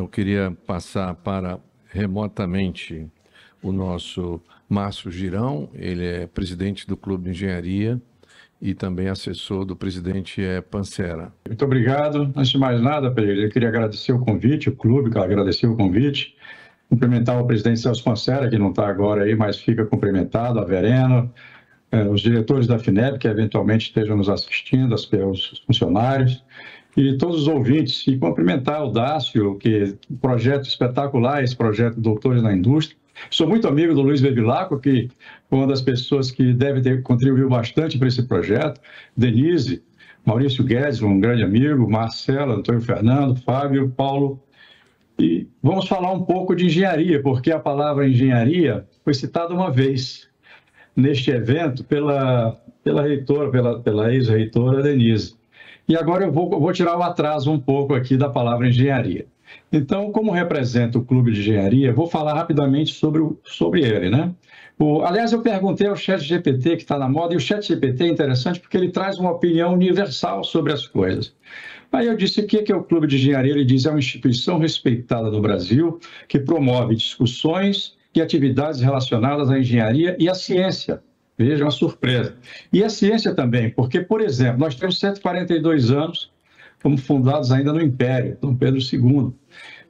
Então, queria passar para remotamente o nosso Márcio Girão. Ele é presidente do Clube de Engenharia e também assessor do presidente Pancera. Muito obrigado. Antes de mais nada, Pereira, eu queria agradecer o convite, o clube agradeceu o convite, cumprimentar o presidente Celso Pancera, que não está agora aí, mas fica cumprimentado, a Verena, os diretores da FINEP, que eventualmente estejam nos assistindo, os funcionários, e todos os ouvintes, e cumprimentar o Dácio, que um projeto espetacular, esse projeto Doutores na Indústria. Sou muito amigo do Luiz Bevilacqua, que foi uma das pessoas que deve ter contribuído bastante para esse projeto, Denise, Maurício Guedes, um grande amigo, Marcelo, Antônio Fernando, Fábio, Paulo. E vamos falar um pouco de engenharia, porque a palavra engenharia foi citada uma vez neste evento pela reitora, pela ex-reitora Denise. E agora eu vou tirar o atraso um pouco aqui da palavra engenharia. Então, como representa o Clube de Engenharia, vou falar rapidamente sobre ele, né? Aliás, eu perguntei ao ChatGPT, que está na moda, e o ChatGPT é interessante porque ele traz uma opinião universal sobre as coisas. Aí eu disse, o que é o Clube de Engenharia? Ele diz, é uma instituição respeitada no Brasil, que promove discussões e atividades relacionadas à engenharia e à ciência. Veja, uma surpresa. E a ciência também, porque, por exemplo, nós temos 142 anos, fomos fundados ainda no Império, Dom Pedro II.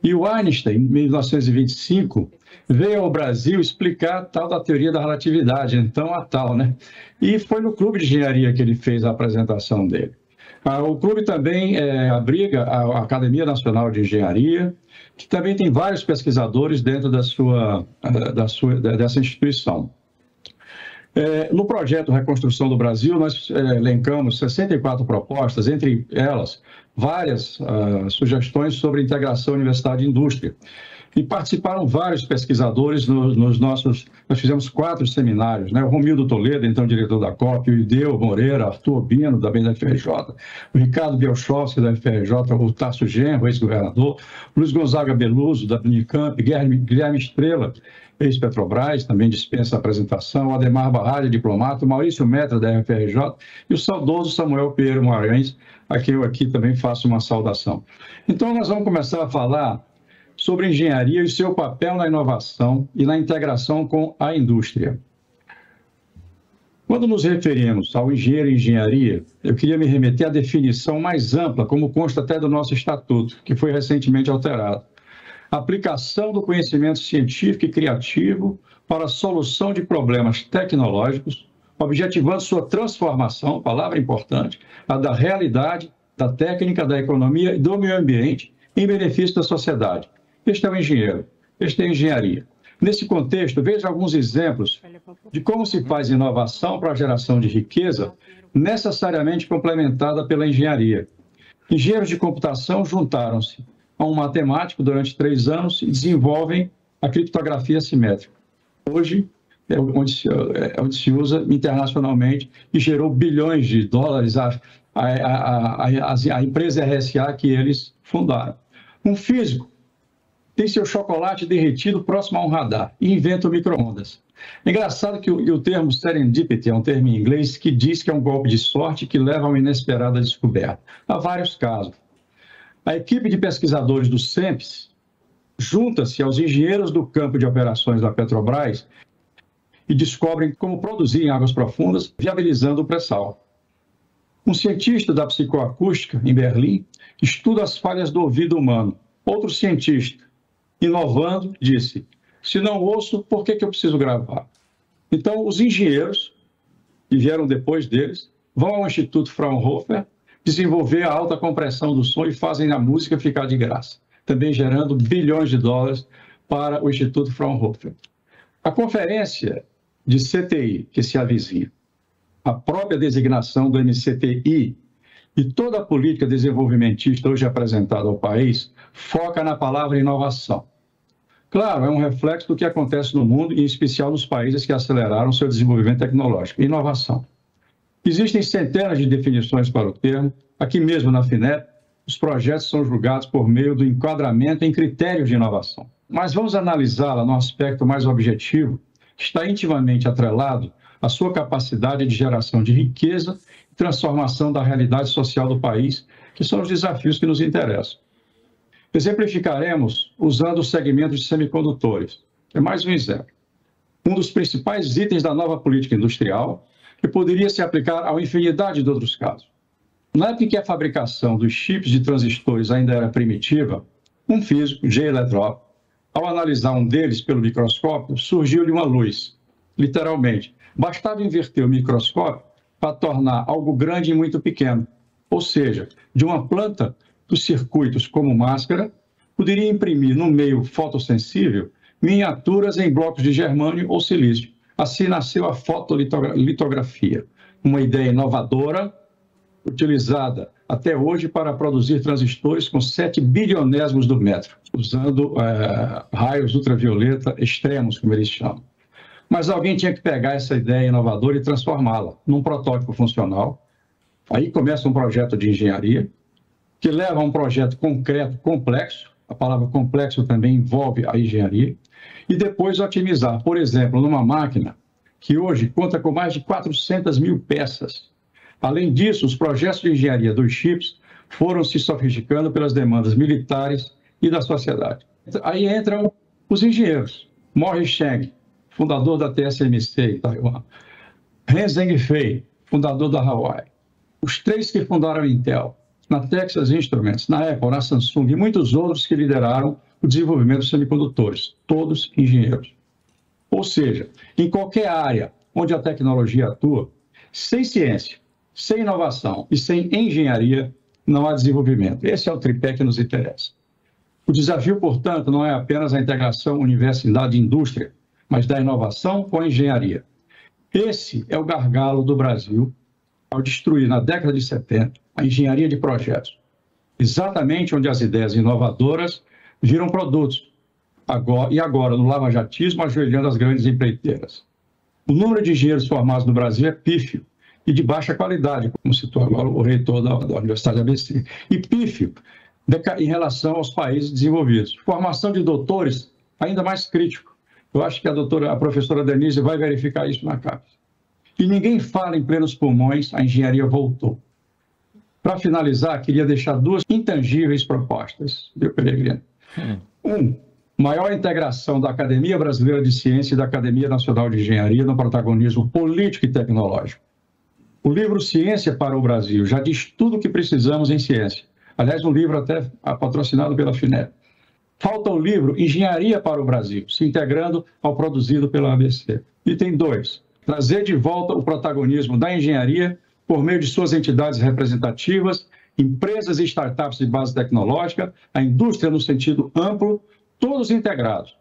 E o Einstein, em 1925, veio ao Brasil explicar a tal da teoria da relatividade, então a tal, né? E foi no Clube de Engenharia que ele fez a apresentação dele. O clube também abriga a Academia Nacional de Engenharia, que também tem vários pesquisadores dentro dessa instituição. No projeto Reconstrução do Brasil, nós elencamos 64 propostas, entre elas várias sugestões sobre integração universidade e indústria. E participaram vários pesquisadores nós fizemos 4 seminários, né? O Romildo Toledo, então diretor da COP, o Ideu Moreira, Arthur Obino, também da FRJ, o Ricardo Bielchowski, da FRJ, o Tarso Genro, ex-governador, Luiz Gonzaga Beluso, da Unicamp, Guilherme Estrela, ex-Petrobras, também dispensa a apresentação, o Ademar Barralha, diplomata, o Maurício Metra, da FRJ, e o saudoso Samuel Pereira Moraes, a quem eu aqui também faço uma saudação. Então, nós vamos começar a falar sobre engenharia e seu papel na inovação e na integração com a indústria. Quando nos referimos ao engenheiro e engenharia, eu queria me remeter à definição mais ampla, como consta até do nosso estatuto, que foi recentemente alterado. Aplicação do conhecimento científico e criativo para a solução de problemas tecnológicos, objetivando sua transformação, palavra importante, a da realidade, da técnica, da economia e do meio ambiente, em benefício da sociedade. Este é o engenheiro, este é a engenharia. Nesse contexto, veja alguns exemplos de como se faz inovação para a geração de riqueza, necessariamente complementada pela engenharia. Engenheiros de computação juntaram-se a um matemático durante 3 anos e desenvolvem a criptografia assimétrica. Hoje, é onde se usa internacionalmente e gerou bilhões de dólares a empresa RSA que eles fundaram. Um físico tem seu chocolate derretido próximo a um radar e inventa o micro-ondas. É engraçado que o termo serendipity é um termo em inglês que diz que é um golpe de sorte que leva a uma inesperada descoberta. Há vários casos. A equipe de pesquisadores do CEMPES junta-se aos engenheiros do campo de operações da Petrobras e descobrem como produzir em águas profundas, viabilizando o pré-sal. Um cientista da psicoacústica, em Berlim, estuda as falhas do ouvido humano. Outro cientista, inovando, disse, se não ouço, por que eu preciso gravar? Então, os engenheiros, que vieram depois deles, vão ao Instituto Fraunhofer desenvolver a alta compressão do som e fazem a música ficar de graça, também gerando bilhões de dólares para o Instituto Fraunhofer. A conferência de CTI, que se avizinha, a própria designação do MCTI e toda a política desenvolvimentista hoje apresentada ao país foca na palavra inovação. Claro, é um reflexo do que acontece no mundo, e em especial nos países que aceleraram seu desenvolvimento tecnológico. Inovação. Existem centenas de definições para o termo. Aqui mesmo na FINEP, os projetos são julgados por meio do enquadramento em critérios de inovação. Mas vamos analisá-la no aspecto mais objetivo, que está intimamente atrelado à sua capacidade de geração de riqueza e transformação da realidade social do país, que são os desafios que nos interessam. Exemplificaremos usando o segmento de semicondutores. É mais um exemplo. Um dos principais itens da nova política industrial, que poderia se aplicar a uma infinidade de outros casos. Na época em que a fabricação dos chips de transistores ainda era primitiva, um físico, J. Electrop, ao analisar um deles pelo microscópio, surgiu-lhe uma luz. Literalmente, bastava inverter o microscópio para tornar algo grande e muito pequeno. Ou seja, de uma planta dos circuitos como máscara, poderia imprimir no meio fotossensível miniaturas em blocos de germânio ou silício. Assim nasceu a fotolitografia, uma ideia inovadora, utilizada até hoje para produzir transistores com 7 bilionésimos do metro, usando raios ultravioleta extremos, como eles chamam. Mas alguém tinha que pegar essa ideia inovadora e transformá-la num protótipo funcional. Aí começa um projeto de engenharia, que leva a um projeto concreto, complexo. A palavra complexo também envolve a engenharia. E depois otimizar, por exemplo, numa máquina que hoje conta com mais de 400 mil peças. Além disso, os projetos de engenharia dos chips foram se sofisticando pelas demandas militares e da sociedade. Aí entram os engenheiros. Morris Chang, fundador da TSMC em Taiwan. Ren Zhengfei, fundador da Huawei. Os 3 que fundaram a Intel, na Texas Instruments, na Apple, na Samsung e muitos outros que lideraram o desenvolvimento de semicondutores, todos engenheiros. Ou seja, em qualquer área onde a tecnologia atua, sem ciência, sem inovação e sem engenharia, não há desenvolvimento. Esse é o tripé que nos interessa. O desafio, portanto, não é apenas a integração universidade-indústria, mas da inovação com a engenharia. Esse é o gargalo do Brasil ao destruir, na década de 70, a engenharia de projetos. Exatamente onde as ideias inovadoras viram produtos. Agora, no lavajatismo, ajoelhando as grandes empreiteiras. O número de engenheiros formados no Brasil é pífio e de baixa qualidade, como citou agora o reitor da Universidade ABC. E pífio em relação aos países desenvolvidos. Formação de doutores, ainda mais crítico. Eu acho que a professora Denise vai verificar isso na CAPES. E ninguém fala em plenos pulmões, a engenharia voltou. Para finalizar, queria deixar 2 intangíveis propostas, viu, Peregrino? Maior integração da Academia Brasileira de Ciência e da Academia Nacional de Engenharia no protagonismo político e tecnológico. O livro Ciência para o Brasil já diz tudo o que precisamos em ciência. Aliás, um livro até patrocinado pela FINEP. Falta o livro Engenharia para o Brasil, se integrando ao produzido pela ABC. Item 2. Trazer de volta o protagonismo da engenharia por meio de suas entidades representativas, empresas e startups de base tecnológica, a indústria no sentido amplo, todos integrados,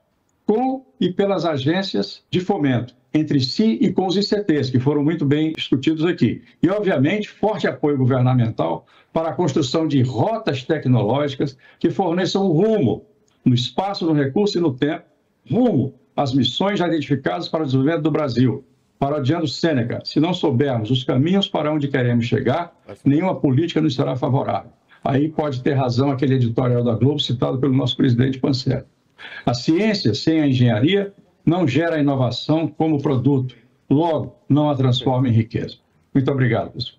com e pelas agências de fomento, entre si e com os ICTs, que foram muito bem discutidos aqui. E, obviamente, forte apoio governamental para a construção de rotas tecnológicas que forneçam rumo no espaço, no recurso e no tempo, rumo às missões já identificadas para o desenvolvimento do Brasil. Parodiando Sêneca, se não soubermos os caminhos para onde queremos chegar, nenhuma política nos será favorável. Aí pode ter razão aquele editorial da Globo citado pelo nosso presidente Pancera. A ciência sem a engenharia não gera inovação como produto, logo não a transforma em riqueza. Muito obrigado, pessoal.